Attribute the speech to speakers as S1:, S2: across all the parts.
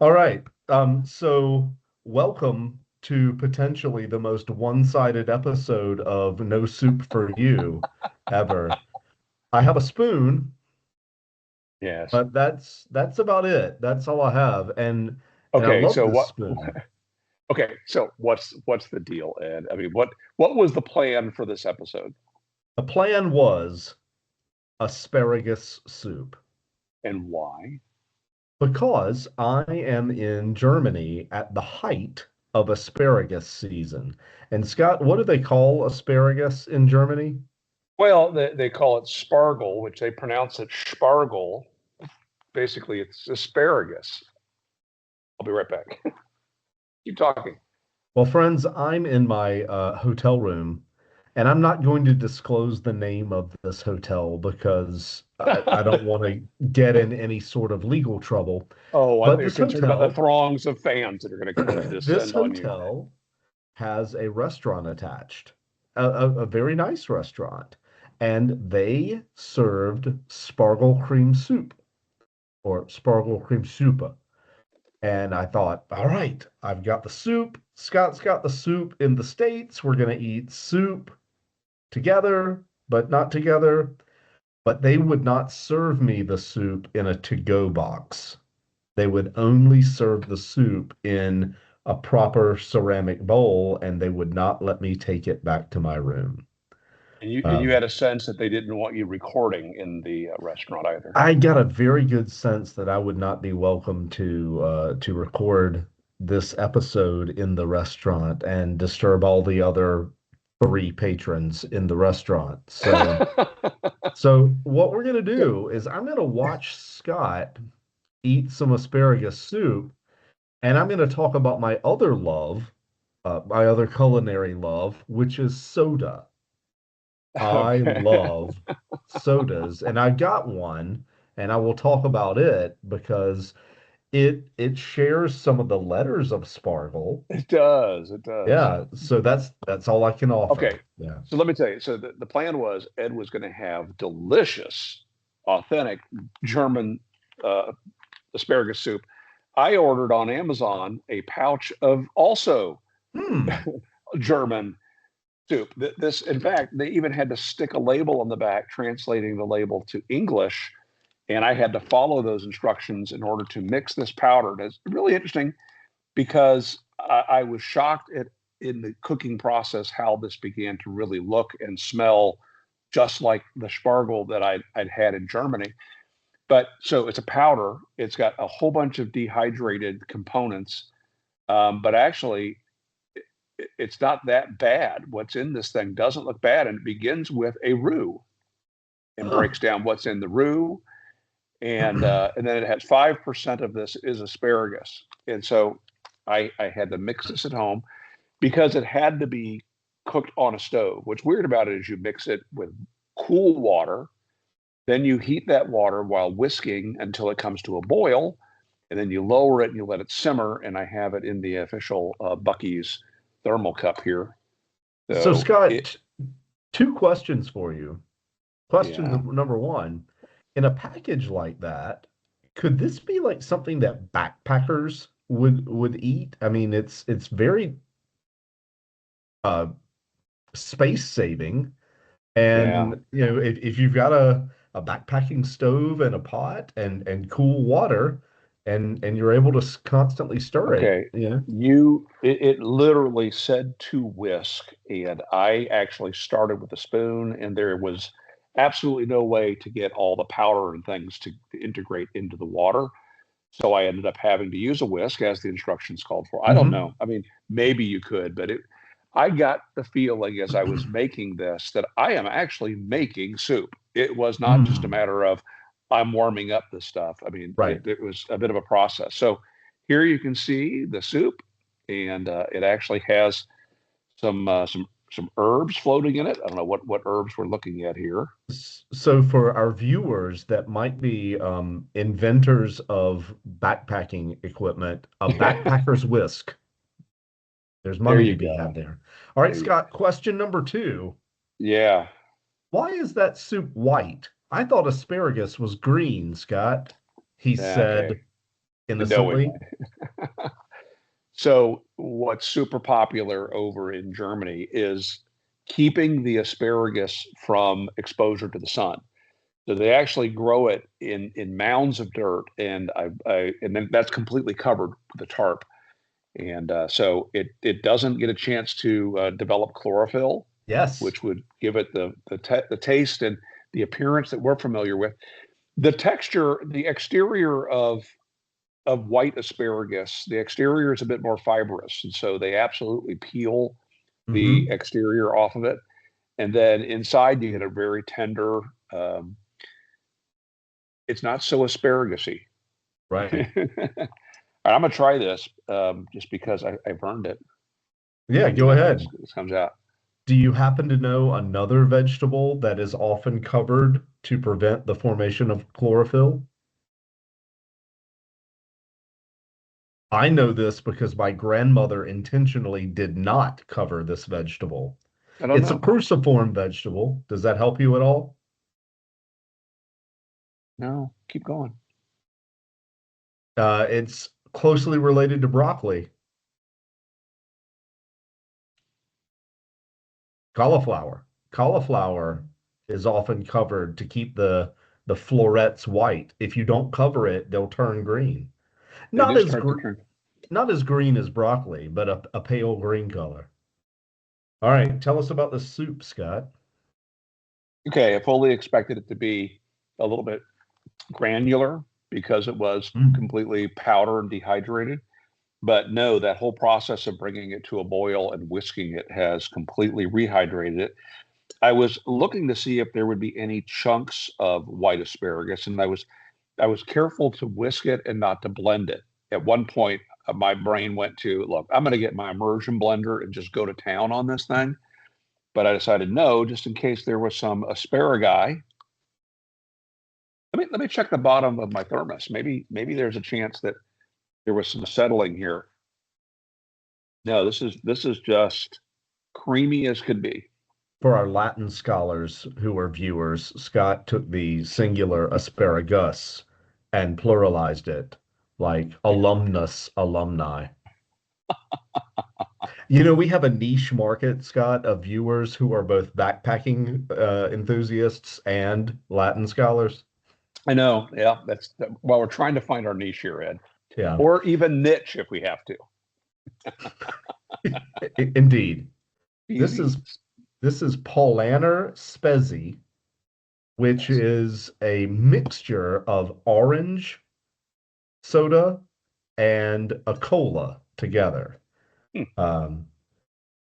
S1: All right. So welcome to potentially the most one-sided episode of No Soup for You ever. I have a spoon,
S2: Yes.
S1: but that's about it. That's all I have. And I
S2: Okay,
S1: love
S2: so
S1: this
S2: what
S1: spoon.
S2: okay, so what's the deal, Ed? I mean, what was the plan for this episode
S1: The plan was asparagus soup
S2: and why?
S1: because I am in Germany at the height of asparagus season. And Scott, what do they call asparagus in Germany?
S2: Well, they call it spargel, which they pronounce it spargel. Basically, it's asparagus. I'll be right back. Keep talking.
S1: Well, friends, I'm in my hotel room, and I'm not going to disclose the name of this hotel because I don't want to get in any sort of legal trouble.
S2: Oh,
S1: But
S2: you're
S1: this
S2: concerned about the
S1: hotel,
S2: throngs of fans that are going to
S1: this
S2: descend on you.
S1: hotel has a restaurant attached, a very nice restaurant, and they served Spargel cream soup or Spargel cream soup. And I thought, all right, I've got the soup. Scott's got the soup in the States. We're going to eat soup together, but not together. But they would not serve me the soup in a to-go box. They would only serve the soup in a proper ceramic bowl, and they would not let me take it back to my room.
S2: And you
S1: Um,
S2: had a sense that they didn't want you recording in the restaurant either.
S1: I got a very good sense that I would not be welcome to record this episode in the restaurant and disturb all the other three patrons in the restaurant. So what we're gonna do is I'm gonna watch Scott eat some asparagus soup, and I'm gonna talk about my other love, my other culinary love, which is soda. I
S2: Okay.
S1: love sodas, and I got one, and I will talk about it because it shares some of the letters of Sparkle.
S2: It does. It does.
S1: Yeah, so that's all I can offer.
S2: Okay.
S1: Yeah.
S2: So let me tell you. So the plan was Ed was going to have delicious, authentic German uh, asparagus soup. I ordered on Amazon a pouch of also
S1: Hmm.
S2: German soup. This, in fact, they even had to stick a label on the back translating the label to English. And I had to follow those instructions in order to mix this powder. And it's really interesting because I was shocked at in the cooking process how this began to really look and smell just like the Spargel that I'd had in Germany. But so it's a powder. It's got a whole bunch of dehydrated components, but actually it's not that bad. What's in this thing doesn't look bad, and it begins with a roux and
S1: Huh.
S2: breaks down what's in the roux, and then it has 5% of this is asparagus, and so I had to mix this at home because it had to be cooked on a stove. What's weird about it is you mix it with cool water, then you heat that water while whisking until it comes to a boil, and then you lower it and you let it simmer. And I have it in the official Bucky's thermal cup here.
S1: So
S2: So it,
S1: Scott, two questions for you. Question
S2: yeah,
S1: number one, in a package like that, could this be like something that backpackers would eat? I mean, it's very uh space saving.
S2: yeah.
S1: And if you've got a backpacking stove and a pot and cool water and you're able to constantly stir it,
S2: Okay. It literally said to whisk, and I actually started with a spoon, and there was absolutely no way to get all the powder and things to integrate into the water. So I ended up having to use a whisk as the instructions called for. I don't
S1: hmm
S2: know. I mean, maybe you could, but I got the feeling as I was making this that I am actually making soup. It was not just a
S1: Mm,
S2: matter of I'm warming up the stuff. I mean,
S1: right.
S2: it was a bit of a process. So here you can see the soup, and it actually has some herbs floating in it. I don't know what herbs we're looking at here.
S1: So for our viewers that might be inventors of backpacking equipment, a backpacker's whisk. There's
S2: There
S1: money
S2: you
S1: to be
S2: go.
S1: had there. All right,
S2: There you
S1: Scott, question number two.
S2: Yeah.
S1: Why is that soup white? I thought asparagus was green, Scott, he
S2: Okay.
S1: said
S2: No,
S1: innocently.
S2: So what's super popular over in Germany is keeping the asparagus from exposure to the sun. So they actually grow it in mounds of dirt, and and then that's completely covered with a tarp, and so it doesn't get a chance to develop chlorophyll,
S1: Yes.
S2: which would give it the taste and the appearance that we're familiar with. The texture, the exterior of white asparagus, the exterior is a bit more fibrous, and so they absolutely peel the
S1: Hmm.
S2: exterior off of it, and then inside you get a very tender. Um, it's not so asparagus-y.
S1: Right.
S2: I'm gonna try this just because I've earned it.
S1: Yeah,
S2: Let me
S1: go
S2: know how
S1: ahead.
S2: this comes out.
S1: Do you happen to know another vegetable that is often covered to prevent the formation of chlorophyll? I know this because my grandmother intentionally did not cover this vegetable.
S2: I don't
S1: It's a
S2: know.
S1: cruciform vegetable. Does that help you at all?
S2: No, keep going.
S1: It's closely related to broccoli, cauliflower. Cauliflower is often covered to keep the florets white. If you don't cover it, they'll turn green.
S2: They
S1: Not
S2: do
S1: as
S2: start to
S1: gr
S2: turn.
S1: not as green as broccoli, but a pale green color. All right, tell us about the soup, Scott.
S2: Okay, I fully expected it to be a little bit granular because it was
S1: Mm.
S2: completely powder and dehydrated. But no, that whole process of bringing it to a boil and whisking it has completely rehydrated it. I was looking to see if there would be any chunks of white asparagus, and I was careful to whisk it and not to blend it. At one point, my brain went to, look, I'm going to get my immersion blender and just go to town on this thing. But I decided no, just in case there was some asparagus. Let me check the bottom of my thermos. Maybe there's a chance that there was some settling here. No, this is just creamy as could be.
S1: For our Latin scholars who are viewers, Scott took the singular asparagus and pluralized it, like alumnus, alumni. You know, we have a niche market, Scott, of viewers who are both backpacking enthusiasts and Latin scholars.
S2: I know, yeah. Well, we're trying to find our niche here, Ed,
S1: Yeah,
S2: or even niche if we have to.
S1: indeed. This
S2: Easy.
S1: is this is Paulaner Spezi, which
S2: Yes.
S1: is a mixture of orange soda and a cola together.
S2: Hmm.
S1: Um,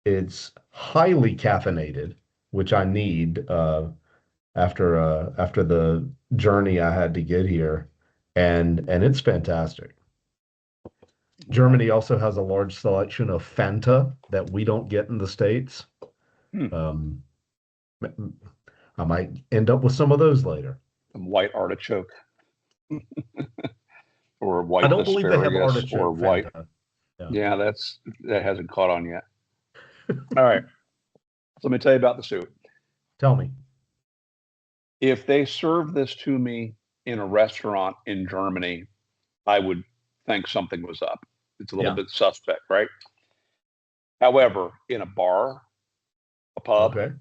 S1: it's highly caffeinated, which I need after the journey I had to get here, and it's fantastic.
S2: Okay.
S1: Germany also has a large selection of Fanta that we don't get in the States.
S2: Hmm.
S1: Um, I might end up with some of those later.
S2: Some white artichoke or
S1: I
S2: white
S1: don't believe they have
S2: asparagus or
S1: artichoke
S2: white.
S1: Fanta. Yeah.
S2: Yeah, that hasn't caught on yet. All right. So let me tell you about the soup.
S1: Tell me.
S2: If they served this to me in a restaurant in Germany, I would think something was up. It's a little
S1: Yeah.
S2: bit suspect, right? However, in a bar, a pub,
S1: Okay.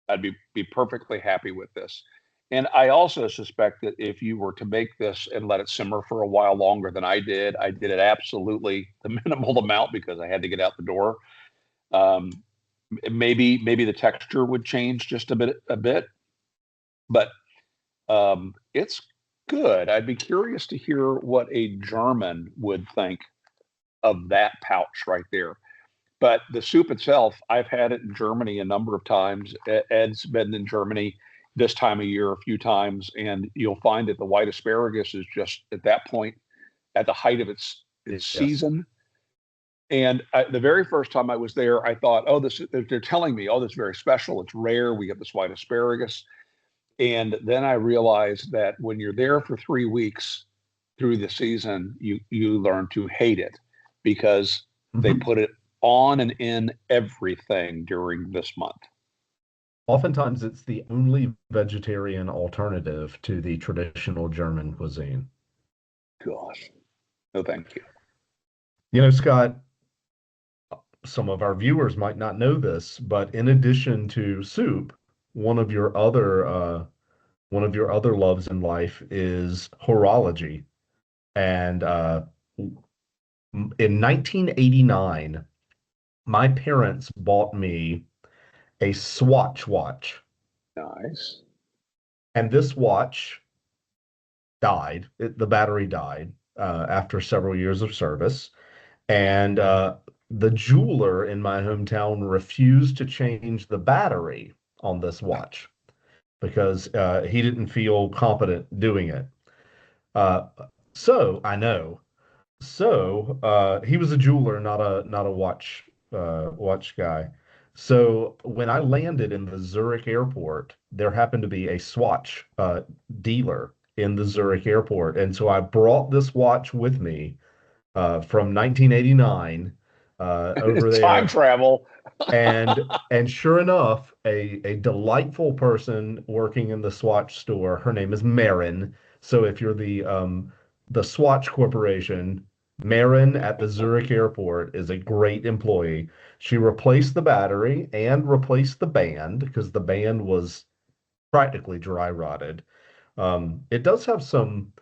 S2: I'd be perfectly happy with this. And I also suspect that if you were to make this and let it simmer for a while longer than I did it absolutely the minimal amount because I had to get out the door. Um, maybe the texture would change just a bit, but it's good. I'd be curious to hear what a German would think of that pouch right there. But the soup itself, I've had it in Germany a number of times. Ed's been in Germany this time of year a few times, and you'll find that the white asparagus is just at that point at the height of its
S1: Yes.
S2: season. And the very first time I was there, I thought, oh, this they're telling me, oh, this is very special. It's rare. We get this white asparagus. And then I realized that when you're there for 3 weeks through the season, you learn to hate it because they
S1: Hmm.
S2: put it on and in everything during this month.
S1: Oftentimes, it's the only vegetarian alternative to the traditional German cuisine.
S2: Gosh, no, thank you.
S1: You know, Scott, some of our viewers might not know this, but in addition to soup, one of your other one of your other loves in life is horology. And in 1989, my parents bought me a Swatch watch,
S2: Nice.
S1: and this watch died. The battery died after several years of service, and the jeweler in my hometown refused to change the battery on this watch because he didn't feel competent doing it. Uh, so I know. So he was a jeweler, not a watch guy. So when I landed in the Zurich airport, there happened to be a Swatch dealer in the Zurich airport, and so I brought this watch with me from 1989 over
S2: Time
S1: there.
S2: travel.
S1: And sure enough, a delightful person working in the Swatch store. Her name is Marin. So if you're the Swatch Corporation, Marin at the Zurich airport is a great employee. She replaced the battery and replaced the band because the band was practically dry rotted. It does have some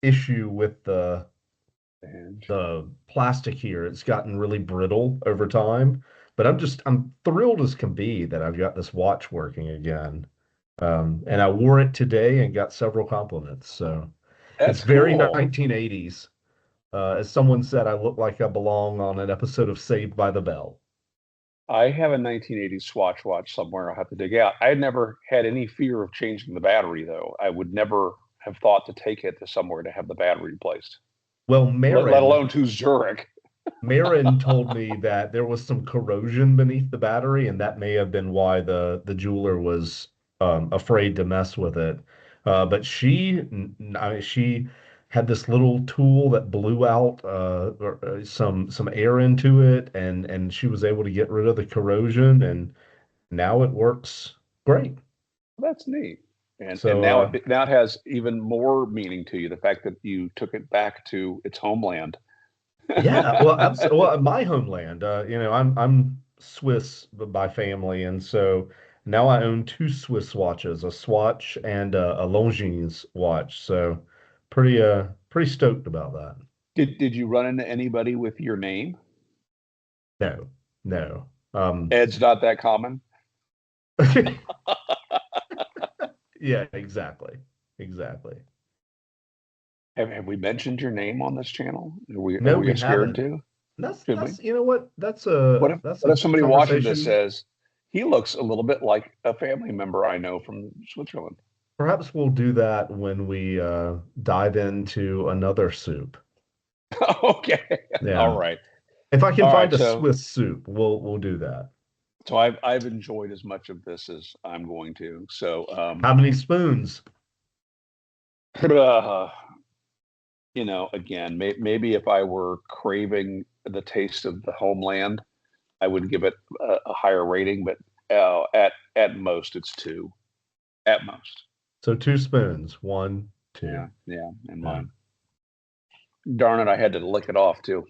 S1: issue with the plastic here. It's gotten really brittle over time, but I'm thrilled as can be that I've got this watch working again. And I wore it today and got several compliments. So it's
S2: That's
S1: very
S2: cool.
S1: 1980s. As someone said, I look like I belong on an episode of Saved by the Bell.
S2: I have a 1980s Swatch watch somewhere. I'll have to dig out. I had never had any fear of changing the battery, though. I would never have thought to take it to somewhere to have the battery replaced,
S1: Well,
S2: let alone to Zurich.
S1: Marin told me that there was some corrosion beneath the battery, and that may have been why the jeweler was afraid to mess with it. But she had this little tool that blew out some air into it, and she was able to get rid of the corrosion, and now it works great.
S2: That's neat. And
S1: So
S2: now it has even more meaning to you, the fact that you took it back to its homeland.
S1: yeah, well, well, my homeland, I'm Swiss by family, and so now I own two Swiss watches, a Swatch and a Longines watch. So pretty stoked about that.
S2: Did you run into anybody with your name?
S1: No, no.
S2: Ed's not that common.
S1: Yeah, exactly. Exactly.
S2: Have we mentioned your name on this channel? Are
S1: No,
S2: we
S1: we
S2: scared
S1: haven't.
S2: to?
S1: That's
S2: Should we?
S1: that's you know what? That's
S2: What
S1: a
S2: if
S1: that's
S2: what
S1: a
S2: if somebody watching this
S1: conversation.
S2: says he looks a little bit like a family member I know from Switzerland?
S1: Perhaps we'll do that when we dive into another soup.
S2: Okay. All
S1: Yeah.
S2: right.
S1: If I can
S2: All
S1: find
S2: right.
S1: a
S2: So
S1: Swiss soup, we'll do that.
S2: so I've enjoyed as much of this as I'm going to. So
S1: How many spoons?
S2: again, maybe if I were craving the taste of the homeland, I would give it a higher rating, but at most it's two. At most.
S1: So two spoons. One, two.
S2: Yeah, and
S1: Yeah.
S2: mine. Darn it, I had to lick it off too.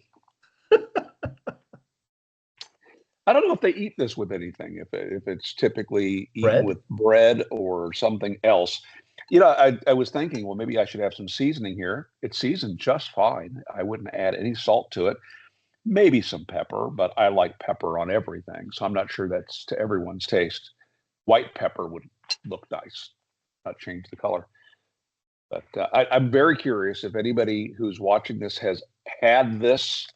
S2: I don't know if they eat this with anything, if it's typically eaten
S1: Bread?
S2: with bread or something else. I was thinking, well, maybe I should have some seasoning here. It's seasoned just fine. I wouldn't add any salt to it. Maybe some pepper, but I like pepper on everything. So I'm not sure that's to everyone's taste. White pepper would look nice, not change the color. But I'm very curious if anybody who's watching this has had this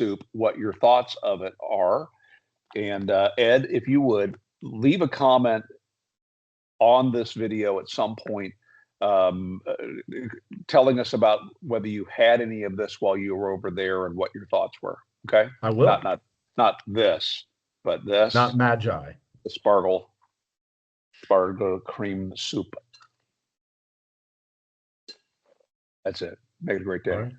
S2: soup, what your thoughts of it are. And Ed, if you would leave a comment on this video at some point, um, uh, telling us about whether you had any of this while you were over there and what your thoughts were. Okay,
S1: I
S2: not
S1: will.
S2: not this, but
S1: Not
S2: this,
S1: magi.
S2: the Spargel Cream Soup. That's it. Make it a great
S1: All
S2: day.
S1: right.